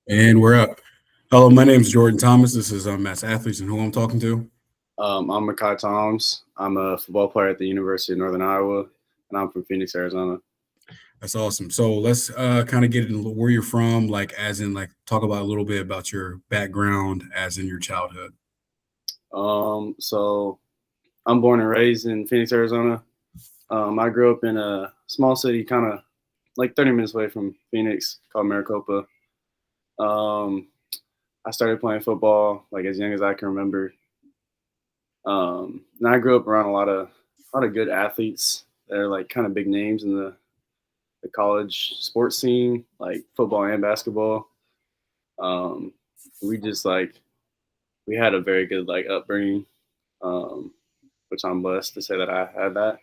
And we're up. Hello, my name is Jordan Thomas. This is Mass Athletes and who I'm talking to. I'm Makai Toms. I'm a football player at the University of Northern Iowa, and I'm from Phoenix, Arizona. That's awesome. So let's kind of get into where you're from, like as in like talk about a little bit about your background as in your childhood. So I'm born and raised in Phoenix, Arizona. I grew up in a small city, kind of like 30 minutes away from Phoenix, called Maricopa. Um, I started playing football like as young as I can remember. And I grew up around a lot of good athletes that are like kind of big names in the college sports scene, like football and basketball. Um, we just like we had a very good like upbringing, um, which I'm blessed to say that I had that.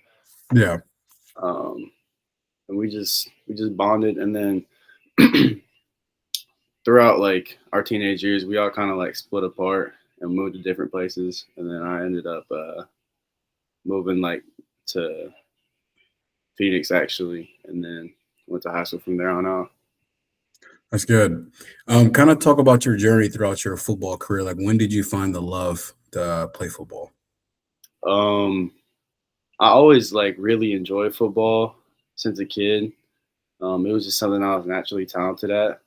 Yeah, Um, and we just bonded, and then throughout like our teenage years, we all kind of like split apart and moved to different places, and then I ended up moving like to Phoenix actually, and then went to high school from there on out. that's good. Kind of talk about your journey throughout your football career. Like when did you find the love to play football? Um, I always like really enjoyed football since a kid. It was just something I was naturally talented at,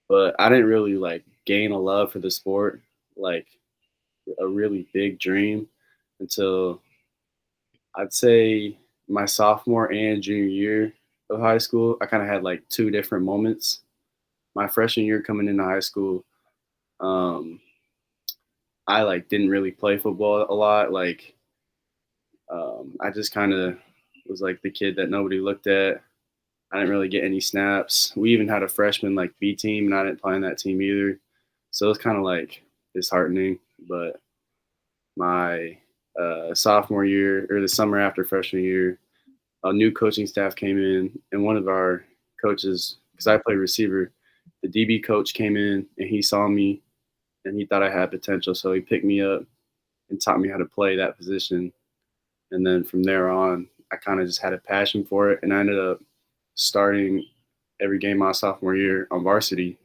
but I didn't really like gain a love for the sport, like a really big dream, until I'd say my sophomore and junior year of high school. I kind of had like two different moments. My freshman year coming into high school, um, I like didn't really play football a lot. Like I just kind of was like the kid that nobody looked at. I didn't really get any snaps. We even had a freshman like B team, and I didn't play on that team either. So it was kind of like disheartening. But my sophomore year or the summer after freshman year, a new coaching staff came in, and one of our coaches, because I play receiver, the DB coach came in and he saw me and he thought I had potential, so he picked me up and taught me how to play that position. And then from there on, I kind of just had a passion for it, and I ended up starting every game my sophomore year on varsity,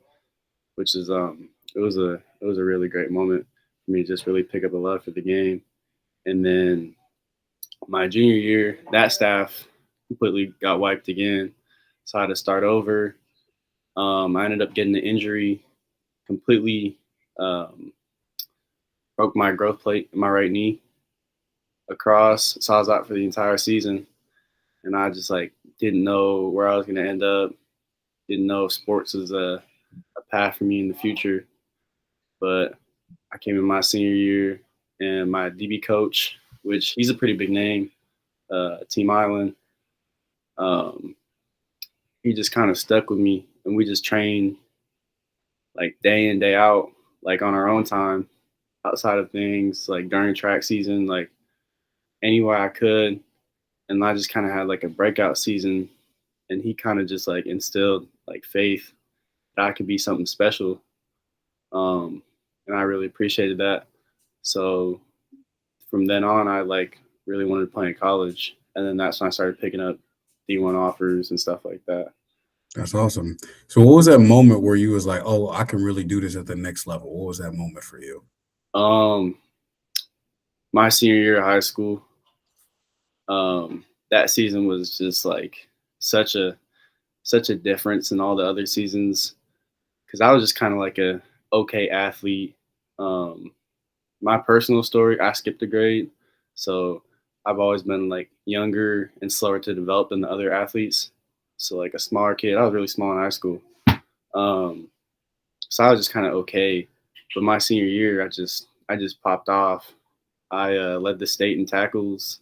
which is it was a really great moment for me to just really pick up a love for the game. And then my junior year, that staff completely got wiped again, so I had to start over. I ended up getting an injury, completely um, broke my growth plate in my right knee across, so I was out for the entire season, and I just like didn't know where I was going to end up. Didn't know if sports was a path for me in the future. But I came in my senior year, and my DB coach, which he's a pretty big name, Team Island, um, he just kind of stuck with me, and we just trained like day in day out, like on our own time, outside of things, like during track season, like anywhere I could. And I just kind of had like a breakout season, and he kind of just like instilled like faith that I could be something special. Um, and I really appreciated that. So from then on, I like really wanted to play in college, and then that's when I started picking up D1 offers and stuff like that. That's awesome. So what was that moment where you was like, oh, I can really do this at the next level? What was that moment for you? Um, my senior year of high school, that season was just like such a such a difference in all the other seasons because I was just kind of like a okay athlete. Um, my personal story, I skipped a grade, so I've always been like younger and slower to develop than the other athletes. So like a smaller kid, I was really small in high school. Um, so I was just kind of okay. But my senior year, I just popped off. I led the state in tackles,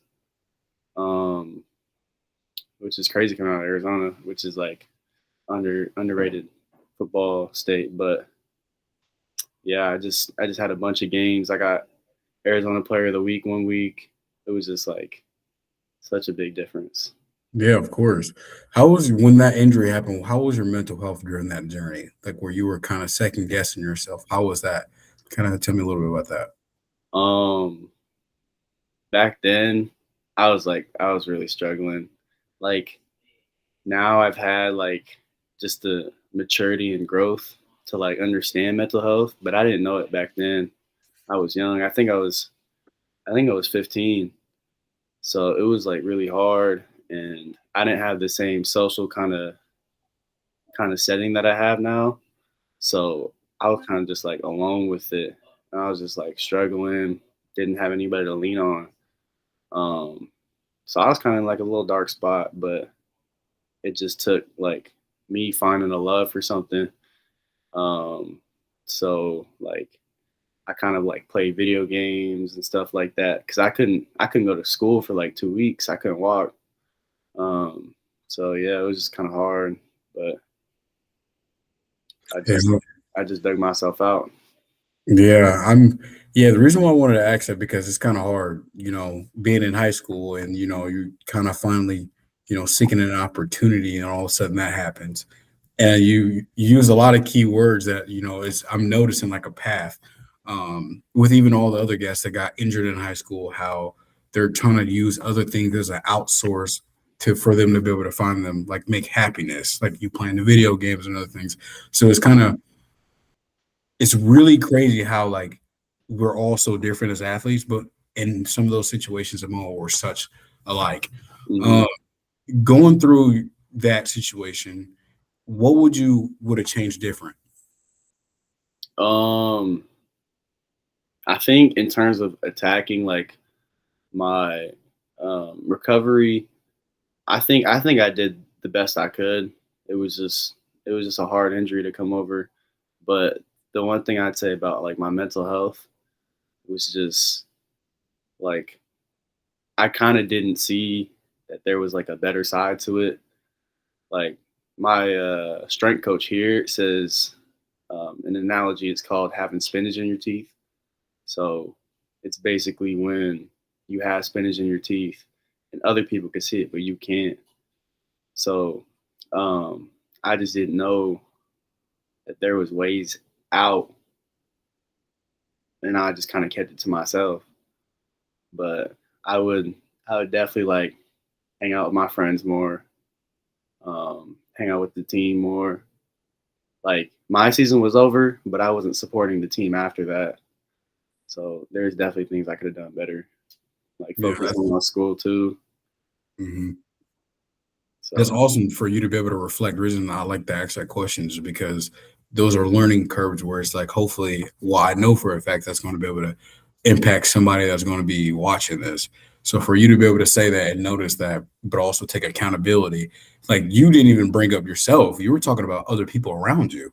um, which is crazy coming out of Arizona, which is like underrated football state. But yeah, I just had a bunch of games. I got Arizona Player of the Week one week. It was just like such a big difference. Yeah, of course. How was when that injury happened? How was your mental health during that journey? Like where you were kind of second guessing yourself. How was that? Kind of tell me a little bit about that. Um, Back then, I was really struggling. Like now, I've had like just the maturity and growth. to like understand mental health, but I didn't know it back then. I was young. I think I was 15. So it was like really hard, and I didn't have the same social kind of setting that I have now. So I was kind of just like alone with it. And I was just like struggling, didn't have anybody to lean on. Um, so I was kind of like a little dark spot, but it just took like me finding a love for something. Um, so like I kind of like played video games and stuff like that because I couldn't go to school for like 2 weeks. I couldn't walk. Um, so yeah, it was just kind of hard, but I just Yeah. I just dug myself out. Yeah, yeah, the reason why I wanted to ask that because it's kind of hard, being in high school and you kind of finally, seeking an opportunity and all of a sudden that happens. And you use a lot of key words that, is I'm noticing like a path. With even all the other guests that got injured in high school, how they're trying to use other things as an outsource to for them to be able to find them like make happiness, like you playing the video games and other things. So it's really crazy how like we're all so different as athletes, but in some of those situations, Amal, we're such alike. hmm Um, Going through that situation, what would have changed different? Um, I think in terms of attacking like my recovery, I think I did the best I could. It was just it was just a hard injury to come over. But the one thing I'd say about like my mental health was just like I kind of didn't see that there was like a better side to it. Like my strength coach here says an analogy. It's called having spinach in your teeth. So it's basically when you have spinach in your teeth and other people can see it, but you can't. So um, I just didn't know that there was ways out, and I just kind of kept it to myself. But I would I would definitely like hang out with my friends more, hang out with the team more. Like my season was over, but I wasn't supporting the team after that. So there's definitely things I could have done better, like Yeah, focusing on school too. mhm. That's So awesome for you to be able to reflect. The reason I like to ask that question is because those are learning curves where it's like, hopefully, well, I know for a fact that's going to be able to impact somebody that's going to be watching this. So for you to be able to say that and notice that, but also take accountability, like you didn't even bring up yourself. You were talking about other people around you.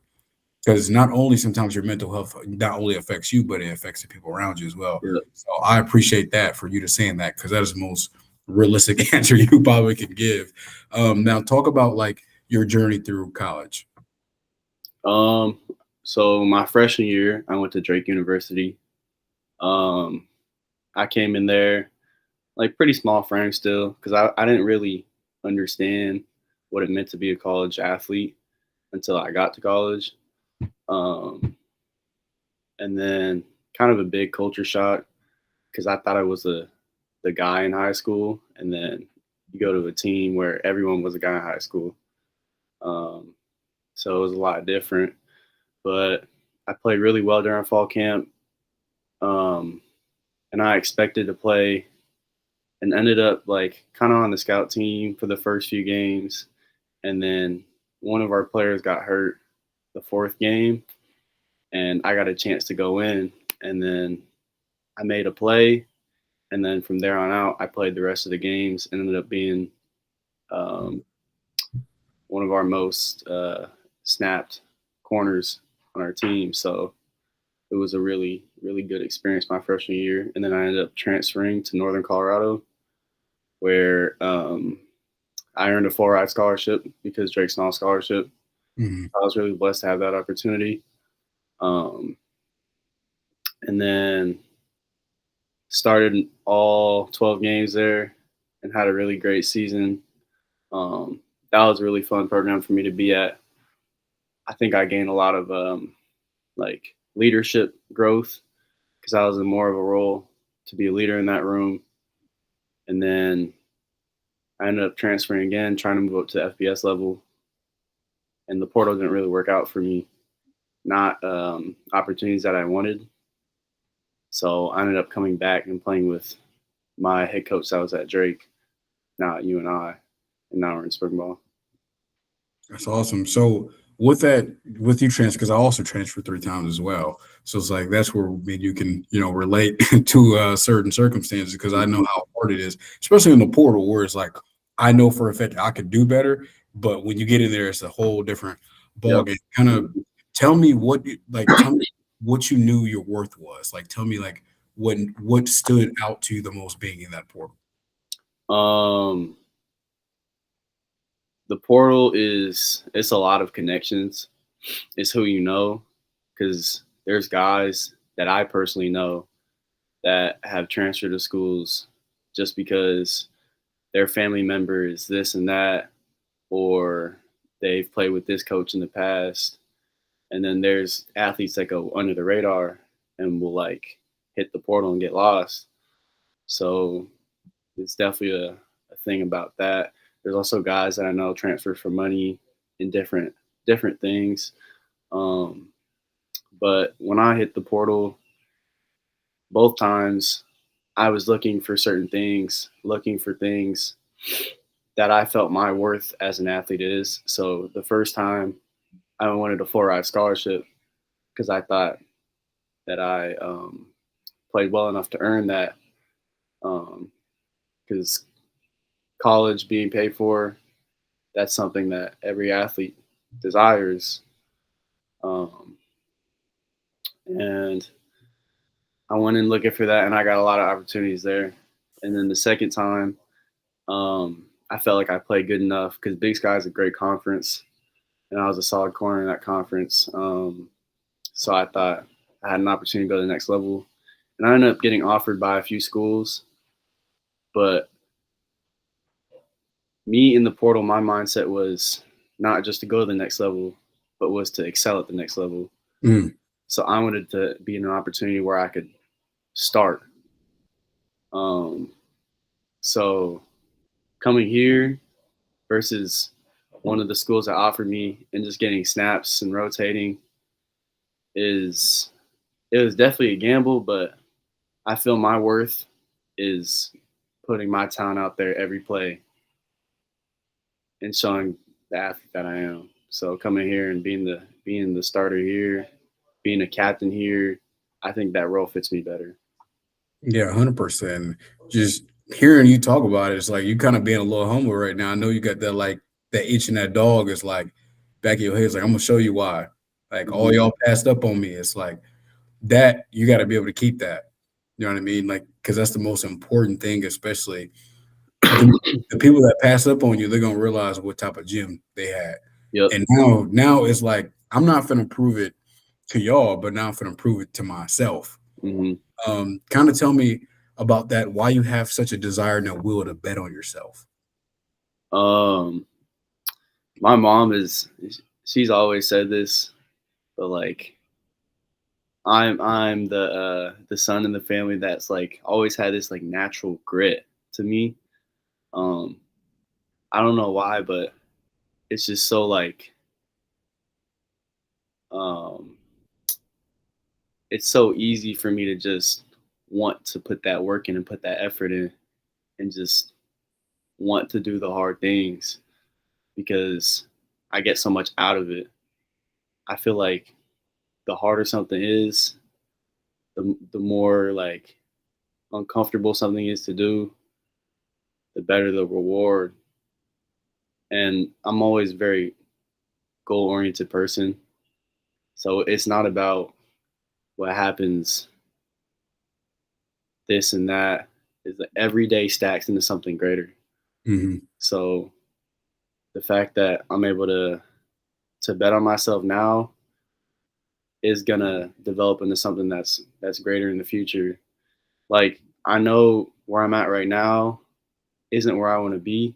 Because not only sometimes your mental health not only affects you, but it affects the people around you as well. yeah. So I appreciate that for you to saying that because that is the most realistic answer you probably can give. Now talk about like your journey through college. Um, so my freshman year, I went to Drake University. Um, I came in there like pretty small frame still because I didn't really understand what it meant to be a college athlete until I got to college. Um, and then kind of a big culture shock because I thought I was the guy in high school, and then you go to a team where everyone was a guy in high school. Um, so it was a lot different. But I played really well during fall camp, um, and I expected to play, and ended up like kind of on the scout team for the first few games, and then one of our players got hurt the fourth game, and I got a chance to go in, and then I made a play, and then from there on out, I played the rest of the games and ended up being um, one of our most snapped corners on our team. So it was a really, really good experience my freshman year. And then I ended up transferring to Northern Colorado, where I earned a full ride scholarship because Drake Small scholarship. Mhm. I was really blessed to have that opportunity. Um, and then started all 12 games there and had a really great season. Um, that was a really fun program for me to be at. I think I gained a lot of like leadership growth because I was in more of a role to be a leader in that room. And then I ended up transferring again, trying to move up to FBS level, and the portal didn't really work out for me. not opportunities that I wanted. So I ended up coming back and playing with my head coach that was at Drake, now at UNI, and now we're in spring ball. That's awesome. So with that, with you transfer, because I also transferred 3 times as well. So it's like that's where you can, relate to certain circumstances because I know Mhm. how hard it is, especially in the portal where it's like I know for a fact I could do better, but when you get in there, it's a whole different ball Yep. game. Kind of Mhm. tell me what you knew your worth was. Like tell me like what stood out to you the most being in that portal. Um, the portal is it's a lot of connections. It's who you know, because there's guys that I personally know that have transferred to schools just because their family member is this and that, or they've played with this coach in the past. And then there's athletes that go under the radar and will like hit the portal and get lost. So it's definitely a thing about that. There's also guys that I know transfer for money in different things. Um, but when I hit the portal, both times I was looking for certain things, looking for things that I felt my worth as an athlete is. So the first time I wanted a full ride scholarship because I thought that I played well enough to earn that. Because college being paid for, that's something that every athlete desires. Um, and I went in looking for that, and I got a lot of opportunities there. And then the second time, I felt like I played good enough because Big Sky is a great conference, and I was a solid corner in that conference. So I thought I had an opportunity to go to the next level, and I ended up getting offered by a few schools. But me in the portal, my mindset was not just to go to the next level, but was to excel at the next level. Mm, So I wanted to be in an opportunity where I could start. Um, so coming here versus one of the schools that offered me and just getting snaps and rotating is it was definitely a gamble, but I feel my worth is putting my talent out there every play and showing the athlete that I am. So coming here and being the starter here, being a captain here, I think that role fits me better. yeah, 100%. Just hearing you talk about it, it's like you kind of being a little humble right now. I know you got that like that itch in that dog is like back of your head. It's like I'm gonna show you why. Like all Mhm. y'all passed up on me. It's like that you got to be able to keep that. You know what I mean? Like because that's the most important thing, especially the, the people that pass up on you. They're gonna realize what type of gym they had, Yep. and now it's like I'm not gonna prove it to y'all, but now I'm gonna prove it to myself. Hmm. Kind of tell me about that. Why you have such a desire and a will to bet on yourself? Um, my mom is she's always said this, but like I'm the son in the family that's like always had this like natural grit to me. Um, I don't know why, but it's just so like um it's so easy for me to just want to put that work in and put that effort in and just want to do the hard things because I get so much out of it. I feel like the harder something is, the more like uncomfortable something is to do, the better the reward. And I'm always a very goal oriented person. So it's not about what happens this and that. Is that every day stacks into something greater. Hmm. So the fact that I'm able to bet on myself now is gonna develop into something that's greater in the future. Like I know where I'm at right now isn't where I want to be,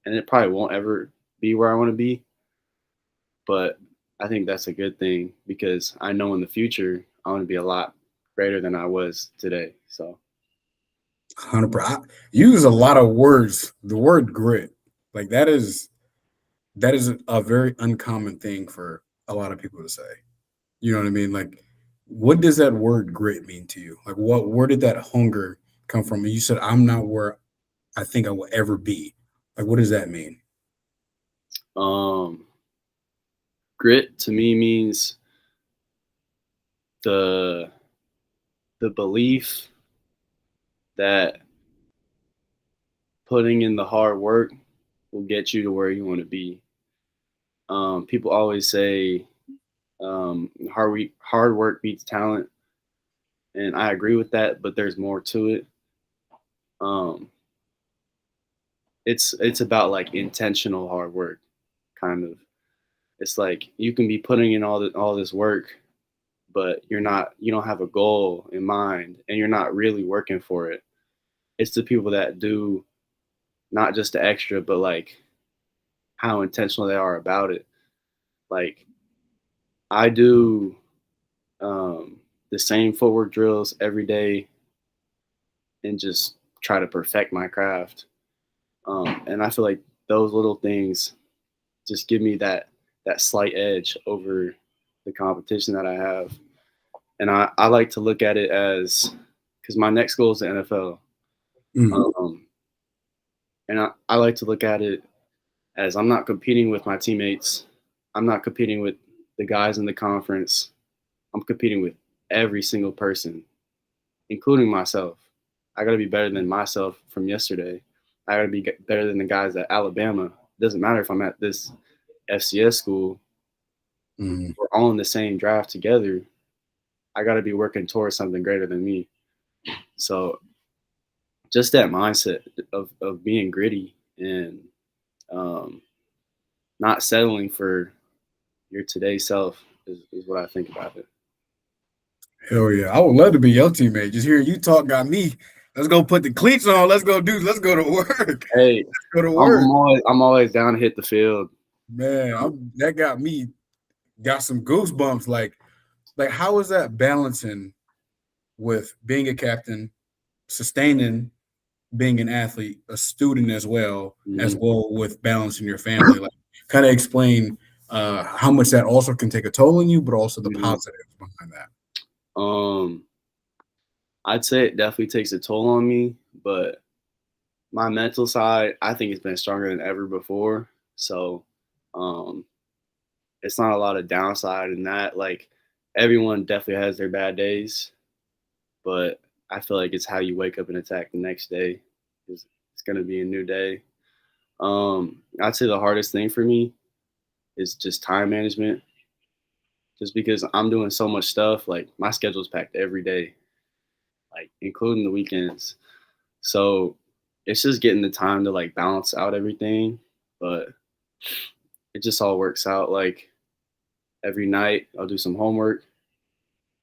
and it probably won't ever be where I want to be. But I think that's a good thing because I know in the future I want to be a lot greater than I was today. So 100%. You use a lot of words. The word grit, like that is a very uncommon thing for a lot of people to say. You know what I mean? Like, what does that word grit mean to you? Like, where did that hunger come from? And you said, I'm not where I think I will ever be. Like, what does that mean? Um, Grit to me means the belief that putting in the hard work will get you to where you want to be. People always say hard work beats talent, and I agree with that. But there's more to it. Um, it's about like intentional hard work, kind of. It's like you can be putting in all this work, but you don't have a goal in mind, and you're not really working for it. It's the people that do not just the extra, but like how intentional they are about it. Like I do the same footwork drills every day and just try to perfect my craft. And I feel like those little things just give me that slight edge over the competition that I have. And I like to look at it as because my next goal is the NFL. Mm, Um, and I like to look at it as I'm not competing with my teammates. I'm not competing with the guys in the conference. I'm competing with every single person, including myself. I got to be better than myself from yesterday. I got to be better than the guys at Alabama. It doesn't matter if I'm at this FCS school. mm. We're all in the same draft together. I got to be working towards something greater than me. So just that mindset of being gritty and um, not settling for your today self is what I think about it. Hell yeah. I would love to be your teammate. Just hearing you talk got me. Let's go put the cleats on. Let's go to work. Hey, Go to work. I'm always down to hit the field. Man, that got me got some goosebumps. Like how is that balancing with being a captain, sustaining being an athlete, a student as Mhm. well with balancing your family? Like kind of explain how much that also can take a toll on you, but also the Mhm. positives behind that. Um, I'd say it definitely takes a toll on me, but my mental side, I think it's been stronger than ever before. So, um, it's not a lot of downside in that. Like everyone definitely has their bad days, but I feel like it's how you wake up and attack the next day. It's going to be a new day. I'd say the hardest thing for me is just time management. Just because I'm doing so much stuff, like my schedule's packed every day, like including the weekends. So it's just getting the time to like balance out everything. But it just all works out. Like every night I'll do some homework,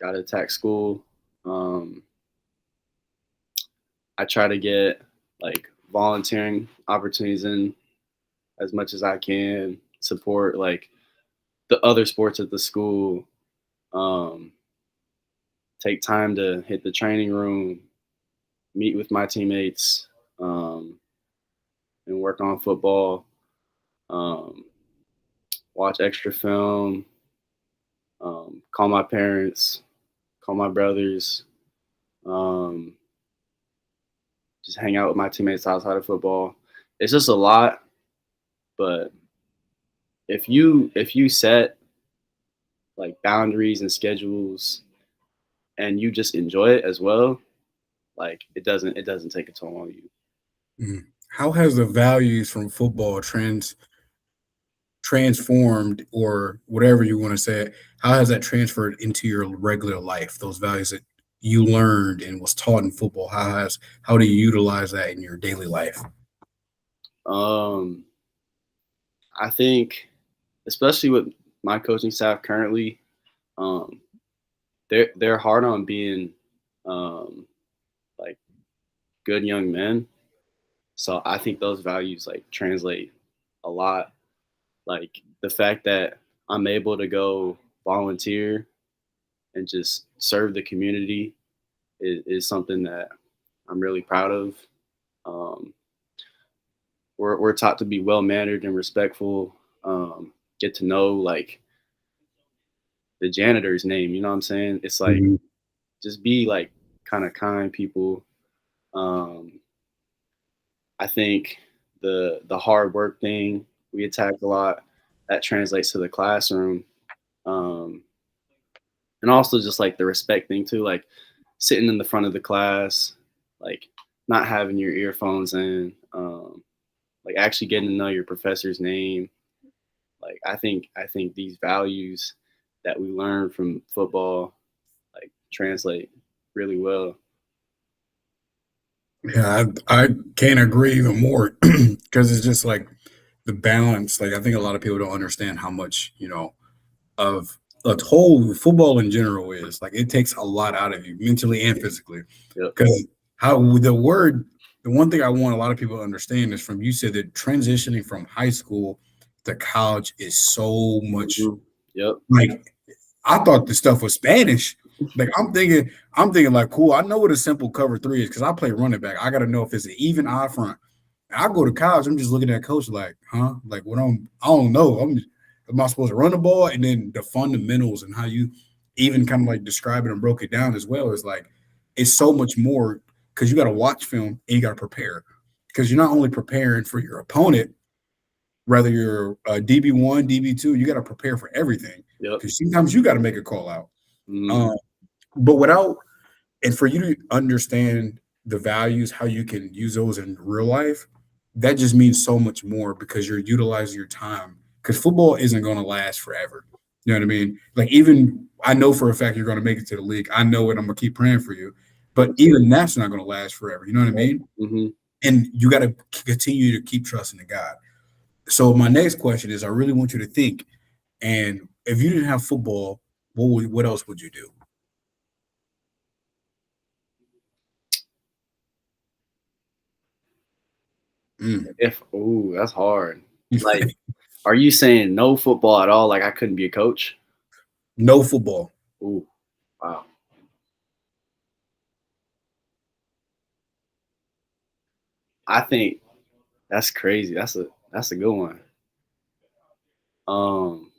gotta attack school. Um, I try to get like volunteering opportunities in as much as I can, support like the other sports at the school, um, take time to hit the training room, meet with my teammates, um, and work on football, um, watch extra film, call my parents, call my brothers, um, just hang out with my teammates outside of football. It's just a lot, but if you set like boundaries and schedules and you just enjoy it as well, like it doesn't take a toll on you. Mhm. How has the values from football transformed or whatever you want to say? How has that transferred into your regular life? Those values that you learned and was taught in football. How do you utilize that in your daily life? Um, I think, especially with my coaching staff currently, um, they're hard on being um, like good young men. So I think those values like translate a lot. Like the fact that I'm able to go volunteer and just serve the community is something that I'm really proud of. Um, we're taught to be well mannered and respectful. Get to know like the janitor's name. You know what I'm saying? It's like Mhm. just be like kind of kind people. Um, I think the hard work thing we attack a lot that translates to the classroom. Um, and also just like the respect thing too, like sitting in the front of the class, like not having your earphones in, like actually getting to know your professor's name. Like I think these values that we learn from football like translate really well. Yeah, I can't agree even more because it's just like the balance. Like I think a lot of people don't understand how much of a whole football in general is. Like it takes a lot out of you mentally and physically. Yep. Because the one thing I want a lot of people to understand is from you said that transitioning from high school to college is so much Mhm. Yep. like I thought the stuff was Spanish. Like I'm thinking like, cool. I know what a simple cover three is because I play running back. I got to know if it's an even odd front. I go to college. I'm just looking at coach like, huh? Like what I don't know. Am I supposed to run the ball? And then the fundamentals and how you even kind of like describe it and broke it down as well is like it's so much more because you got to watch film and you got to prepare because you're not only preparing for your opponent, whether you're DB1, DB2, you got to prepare for everything Yep. because sometimes you got to make a call out. Mhm. Um, but without and for you to understand the values, how you can use those in real life, that just means so much more because you're utilizing your time. Because football isn't going to last forever. You know what I mean? Like even I know for a fact you're going to make it to the league. I know it. I'm going to keep praying for you. But even that's not going to last forever. You know what I mean? Mhm. And you got to continue to keep trusting in God. So my next question is, I really want you to think. And if you didn't have football, what else would you do? Mm. If ooh, that's hard. Like, are you saying no football at all? Like I couldn't be a coach? No football. Ooh, wow. I think that's crazy. That's a good one. Um,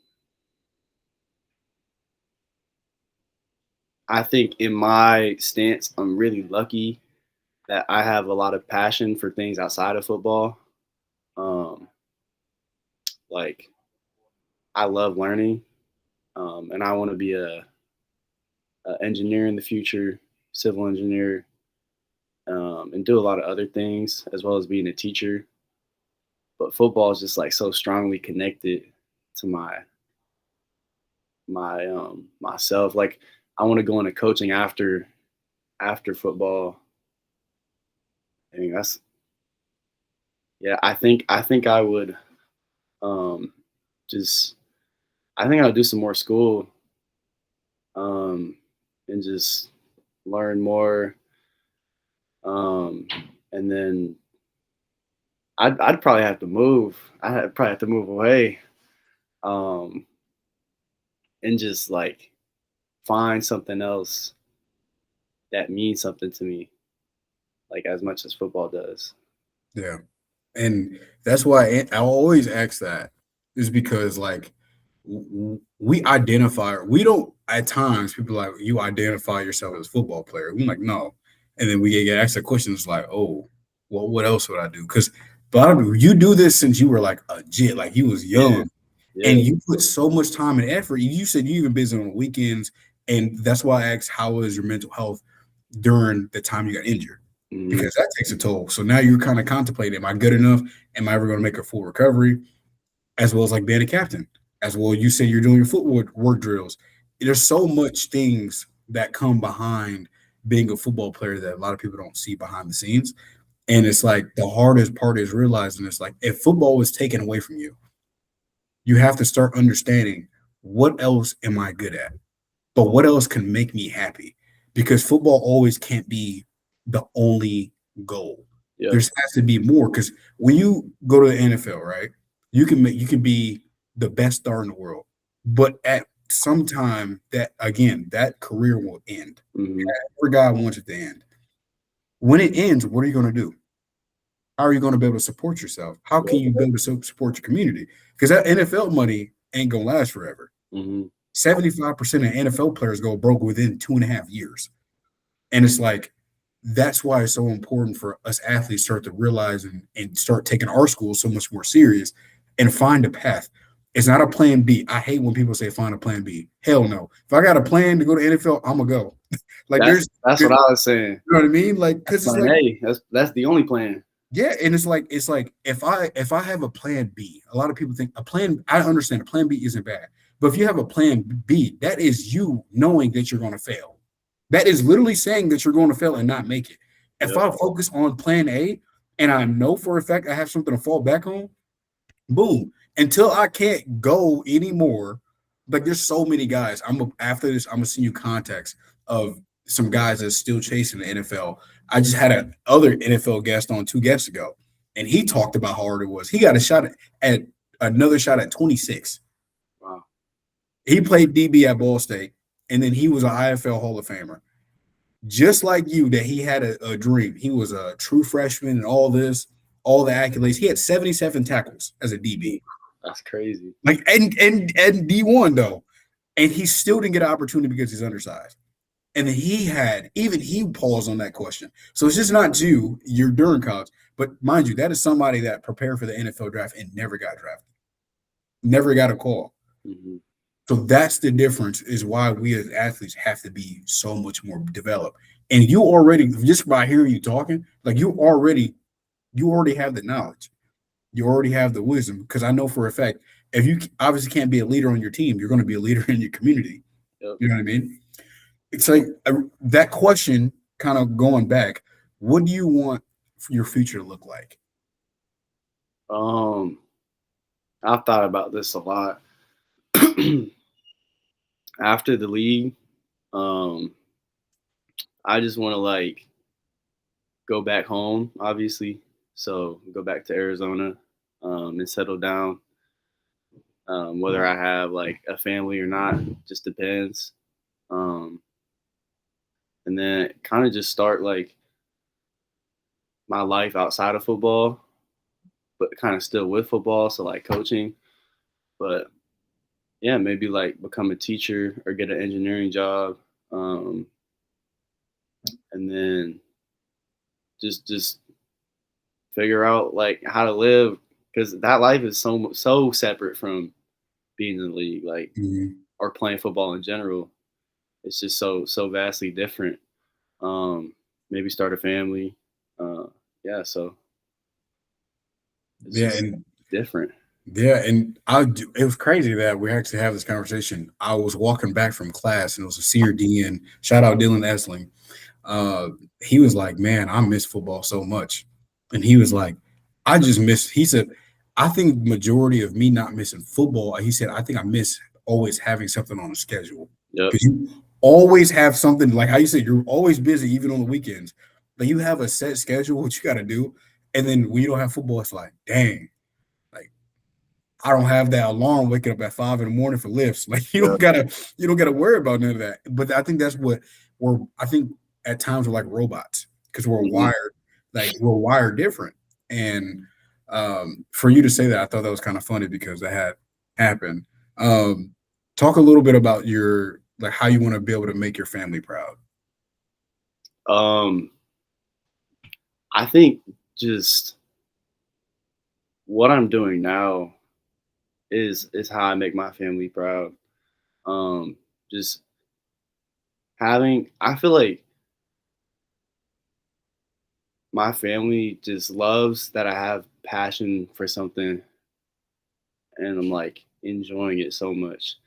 I think in my stance, I'm really lucky that I have a lot of passion for things outside of football. Um, like I love learning, and I want to be a engineer in the future, civil engineer, and do a lot of other things as well as being a teacher. But football is just like so strongly connected to my myself. Like I want to go into coaching after football. I think that's yeah. I think I would um just I think I would do some more school um and just learn more um and then I'd probably have to move. I'd probably have to move away um and just like find something else that means something to me like as much as football does. Yeah. And that's why I always ask that is because like we identify, we don't at times people like you identify yourself as a football player. I'm like, no. And then we get asked the questions like, oh, well, what else would I do? Because but you do this since you were like a jit, like you was Yeah, young yeah. and you put so much time and effort. You said you even busy on the weekends. And that's why I asked, how was your mental health during the time you got injured? Mhm. Because that takes a toll. So now you're kind of contemplating, am I good enough? Am I ever going to make a full recovery? As well as like being a captain. As well, you say you're doing your footwork work drills. There's so much things that come behind being a football player that a lot of people don't see behind the scenes. And it's like the hardest part is realizing it's like if football was taken away from you, you have to start understanding what else am I good at? But what else can make me happy? Because football always can't be the only goal. Yep. There has to be more. Because when you go to the NFL, right, you can be the best star in the world, but at some time that again that career will end. Mhm. Every guy wants it to end. When it ends, what are you going to do? How are you going to be able to support yourself? How can Yep. you be able to support your community? Because that NFL money ain't gonna last forever. Mhm. 75% of NFL players go broke within 2.5 years. And it's like, that's why it's so important for us athletes start to realize and start taking our school so much more serious and find a path. It's not a plan B. I hate when people say find a plan B. Hell no. If I got a plan to go to NFL, I'm gonna go. Like That's what I was saying. you know what I mean? Like, That's because it's plan like, A. That's the only plan. yeah, and it's like if I have a plan B, a lot of people think a plan. I understand a plan B isn't bad, but if you have a plan B, that is you knowing that you're going to fail. That is literally saying that you're going to fail and not make it. If Yep. I focus on plan A and I know for a fact I have something to fall back on, boom. Until I can't go anymore, like there's so many guys. After this, I'm gonna send you contacts of some guys that's still chasing the NFL. I just had a other NFL guest on 2 guests ago, and he talked about how hard it was. He got a shot at another shot at 26. Wow. He played DB at Ball State, and then he was an IFL Hall of Famer. Just like you, that he had a dream. He was a true freshman and all this, all the accolades. He had 77 tackles as a DB. That's crazy. Like and D1 though. And he still didn't get an opportunity because he's undersized. And then he paused on that question. So it's just not you're during college. But mind you, that is somebody that prepared for the NFL draft and never got drafted. Never got a call. Mm-hmm. So that's the difference, is why we as athletes have to be so much more developed. And you already, just by hearing you talking, like you already have the knowledge. You already have the wisdom, because I know for a fact, if you obviously can't be a leader on your team, you're going to be a leader in your community. Yep. You know what I mean? It's like that question, kind of going back, what do you want your future to look like? I've thought about this a lot. After the league, I just want to like go back home, obviously. So go back to Arizona, and settle down. Whether I have like a family or not, just depends. And then kind of just start like my life outside of football, but kind of still with football. So like coaching, but yeah, maybe like become a teacher or get an engineering job. And then just figure out like how to live, because that life is so separate from being in the league, like or playing football in general. It's just so vastly different. Maybe start a family. Yeah, so it's just And different. yeah, and it was crazy that we actually have this conversation. I was walking back from class, and it was a senior DN. Shout out Dylan Essling. He was like, "Man, I miss football so much," and he was like, "I just miss." He said, "I think majority of me not missing football." He said, "I think I miss always having something on the schedule, Yep. because you always have something, like how you said, you're always busy even on the weekends. Like you have a set schedule, what you got to do, and then when you don't have football, it's like, dang." I don't have that alarm waking up at 5 a.m. for lifts. Like you don't gotta worry about none of that. But I think that's what I think at times we're like robots, because we're wired different. And for you to say that, I thought that was kind of funny, because that had happened. Talk a little bit about how you want to be able to make your family proud. I think just what I'm doing now is how I make my family proud. Just I feel like my family just loves that I have passion for something, and I'm like enjoying it so much.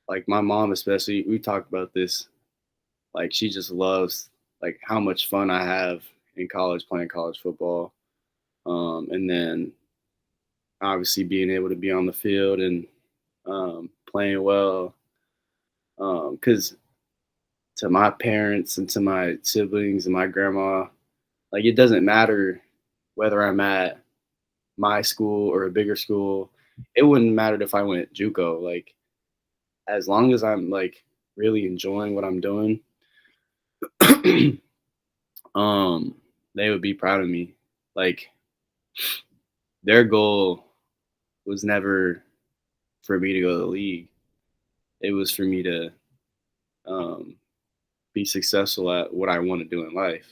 Like my mom especially, we talked about this. Like she just loves like how much fun I have in college playing college football. And then obviously being able to be on the field and playing well. Because to my parents and to my siblings and my grandma, like it doesn't matter whether I'm at my school or a bigger school. It wouldn't matter if I went JUCO. Like as long as I'm like really enjoying what I'm doing, they would be proud of me. Like their goal was never for me to go to the league. it was for me to um, be successful at what I want to do in life.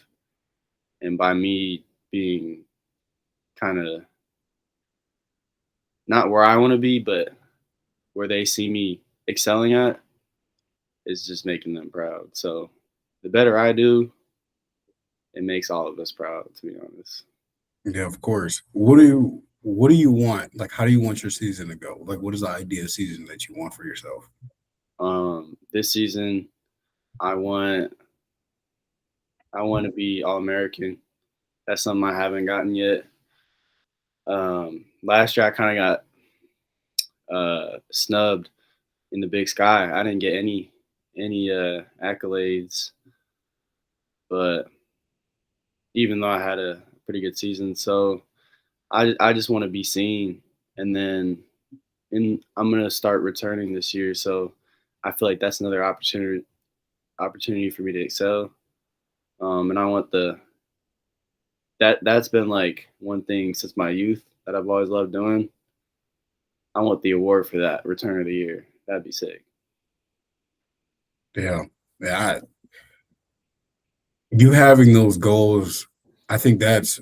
And by me being kind of not where I want to be, but where they see me excelling at, is just making them proud. So the better I do, it makes all of us proud, to be honest. Yeah, of course. What do you want? Like, how do you want your season to go? Like, what is the ideal season that you want for yourself? This season, I want I want to be All American. That's something I haven't gotten yet. Last year, I kind of got snubbed in the Big Sky. I didn't get any accolades, but even though I had a pretty good season, so I just want to be seen, and then I'm gonna start returning this year. So I feel like that's another opportunity for me to excel. And I want that's been like one thing since my youth that I've always loved doing. I want the award for that, Return of the Year. That'd be sick. Yeah. Yeah. You having those goals, I think that's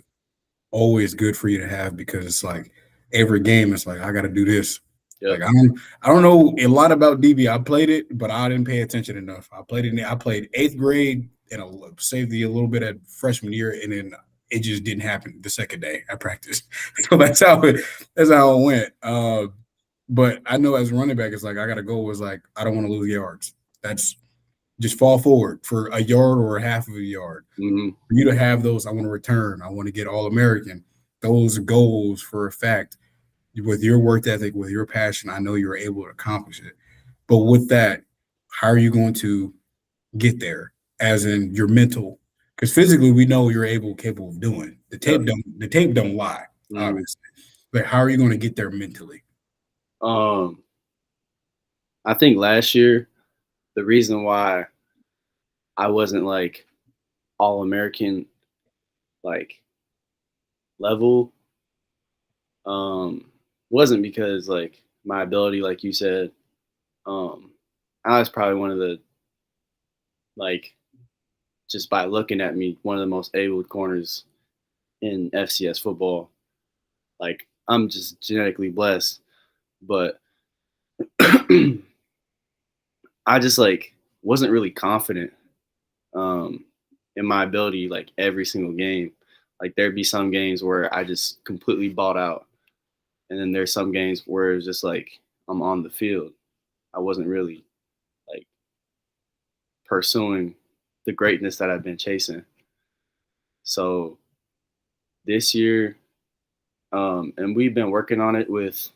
always good for you to have because it's like every game, it's like I got to do this. Yep. Like I don't know a lot about DB. I played it, but I didn't pay attention enough. I played eighth grade and safety a little bit at freshman year, and then it just didn't happen the second day I practiced. So that's how it went. But I know as a running back, it's like I got to go. Was like I don't want to lose yards. That's just fall forward for a yard or a half of a yard. Hmm. For you to have those, I want to return. I want to get All American. Those goals for a fact, with your work ethic, with your passion, I know you're able to accomplish it. But with that, how are you going to get there? As in your mental, because physically we know you're capable of doing. Yep. The tape don't lie, Hmm. obviously. But how are you going to get there mentally? Um, I think last year the reason why I wasn't like All American like level um wasn't because like my ability, like you said. Um, I was probably one of the like just by looking at me, one of the most able corners in FCS football. Like I'm just genetically blessed, but I just like wasn't really confident um, in my ability like every single game. Like there'd be some games where I just completely bought out, and then there's some games where it's just like I'm on the field. I wasn't really like pursuing the greatness that I've been chasing. So this year, and we've been working on it with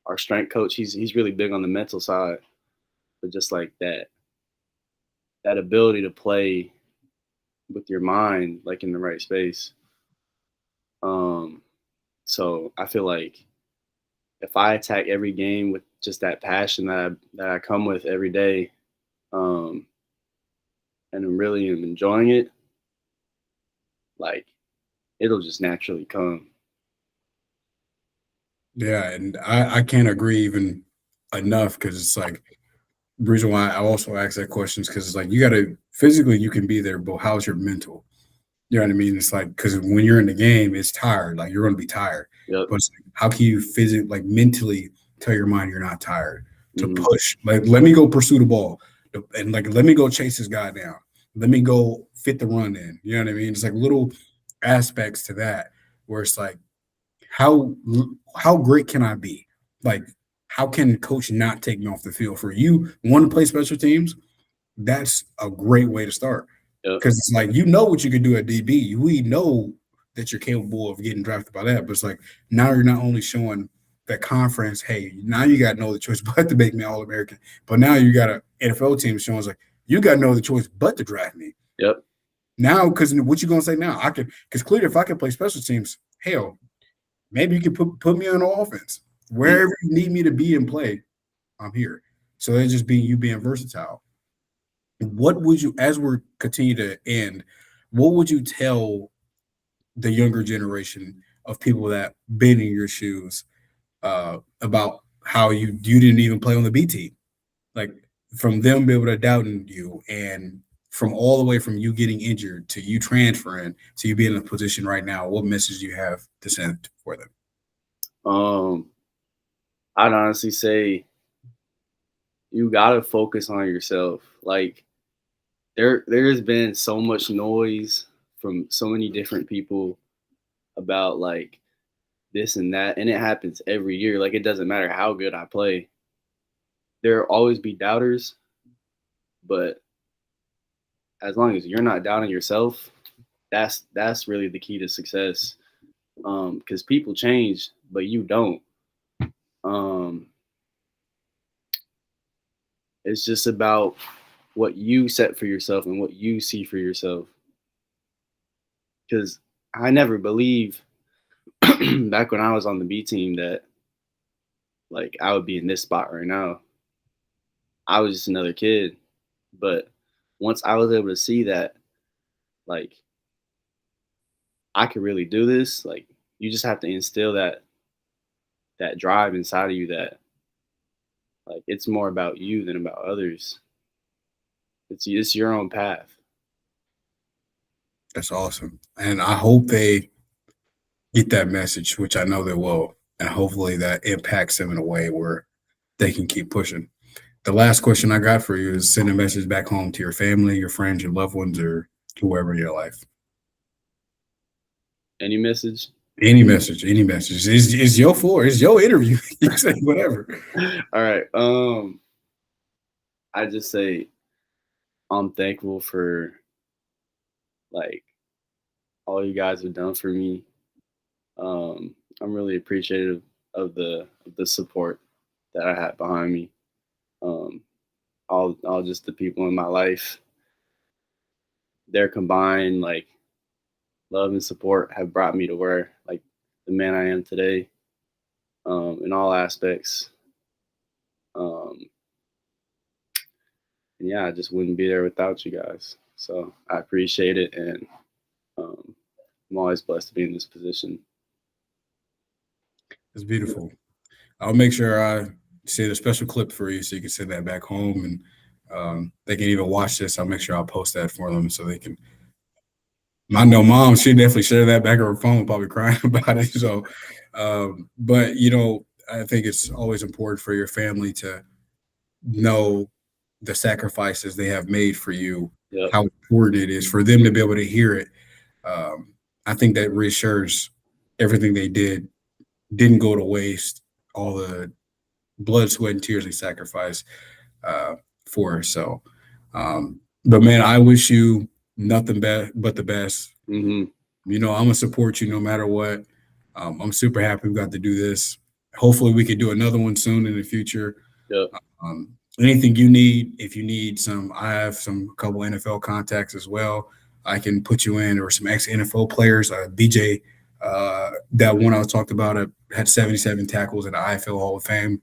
our strength coach. He's really big on the mental side, but just like that ability to play with your mind like in the right space. Um, so I feel like if I attack every game with just that passion that I come with every day, um, and I'm really am enjoying it, like it'll just naturally come. Yeah, and I can't agree even enough because it's like the reason why I also ask that question is because it's like you got to physically you can be there, but how's your mental? You know what I mean? It's like because when you're in the game, it's tired. Like you're going to be tired. Yep. But it's like, how can you physically, like mentally, tell your mind you're not tired to Hmm. push? Like let me go pursue the ball, and like let me go chase this guy down. Let me go fit the run in. You know what I mean? It's like little aspects to that where it's like how how great can I be? Like how can coach not take me off the field for you? Want to play special teams? That's a great way to start Yep. because it's like you know what you can do at DB. We know that you're capable of getting drafted by that, but it's like now you're not only showing that conference, hey, now you got no other choice but to make me All American, but now you got an NFL team showing us like you got no other choice but to draft me. Yep. Now, because what you gonna say now? I can because clearly if I can play special teams, hell, maybe you can put me on the offense Mm. wherever you need me to be and play. I'm here. So it's just being versatile. What would you, as we're continue to end, what would you tell the younger generation of people that been in your shoes about how you didn't even play on the B team? like from them be able to doubt in you, and from all the way from you getting injured to you transferring to you being in a position right now, what message do you have to send for them? Um, I'd honestly say you gotta focus on yourself. Like there's been so much noise from so many different people about like this and that, and it happens every year. Like it doesn't matter how good I play, there'll always be doubters. But as long as you're not doubting yourself, that's really the key to success. Because people change, but you don't. Um, it's just about what you set for yourself and what you see for yourself. Because I never believed back when I was on the B team that like I would be in this spot right now. I was just another kid. But once I was able to see that, like I could really do this, like you just have to instill that drive inside of you that like it's more about you than about others. It's your own path. That's awesome. And I hope they get that message, which I know they will. And hopefully that impacts them in a way where they can keep pushing. The last question I got for you is send a message back home to your family, your friends, your loved ones, or whoever in your life. Any message? Any message, any message. It's your floor. It's your interview. You say whatever. All right. I just say I'm thankful for like all you guys have done for me. I'm really appreciative of the support that I had behind me. Um, all just the people in my life, their combined like love and support have brought me to where like the man I am today, in all aspects. Um, and yeah, I just wouldn't be there without you guys. So I appreciate it, and um, I'm always blessed to be in this position. It's beautiful. I'll make sure I send a special clip for you so you can send that back home, and they can even watch this. I'll make sure I'll post that for them so they can. I know mom, she definitely share that back on her phone, probably crying about it. So, but I think it's always important for your family to know the sacrifices they have made for you, Yep. how important it is for them to be able to hear it. Um, I think that reassures everything they didn't go to waste. All the blood, sweat, and tears they sacrificed uh, for us. So, but man, I wish you nothing but the best. Hmm. I'm gonna support you no matter what. I'm super happy we got to do this. Hopefully, we could do another one soon in the future. Yep. Anything you need, if you need some, I have a couple NFL contacts as well. I can put you in, or some ex NFL players. BJ, that one I was talked about, had 77 tackles in the IFL Hall of Fame.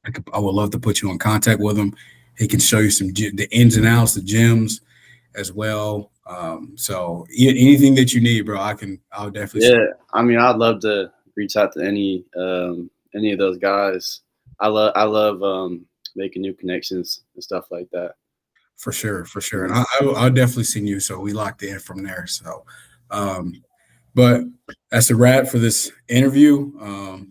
I would love to put you in contact with him. He can show you the ins and outs, the gems as well. So anything that you need, bro, I'll definitely. Yeah, I mean, I'd love to reach out to any of those guys. I love making new connections and stuff like that. For sure, for sure. And I'll definitely send you. So we locked in from there. So, but that's a wrap for this interview.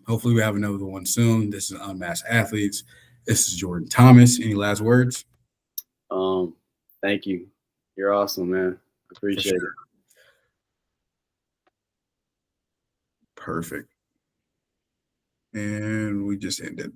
Hopefully we have another one soon. This is Unmasked Athletes. This is Jordan Thomas. Any last words? Thank you. You're awesome, man. Appreciate it. Perfect. And we just ended.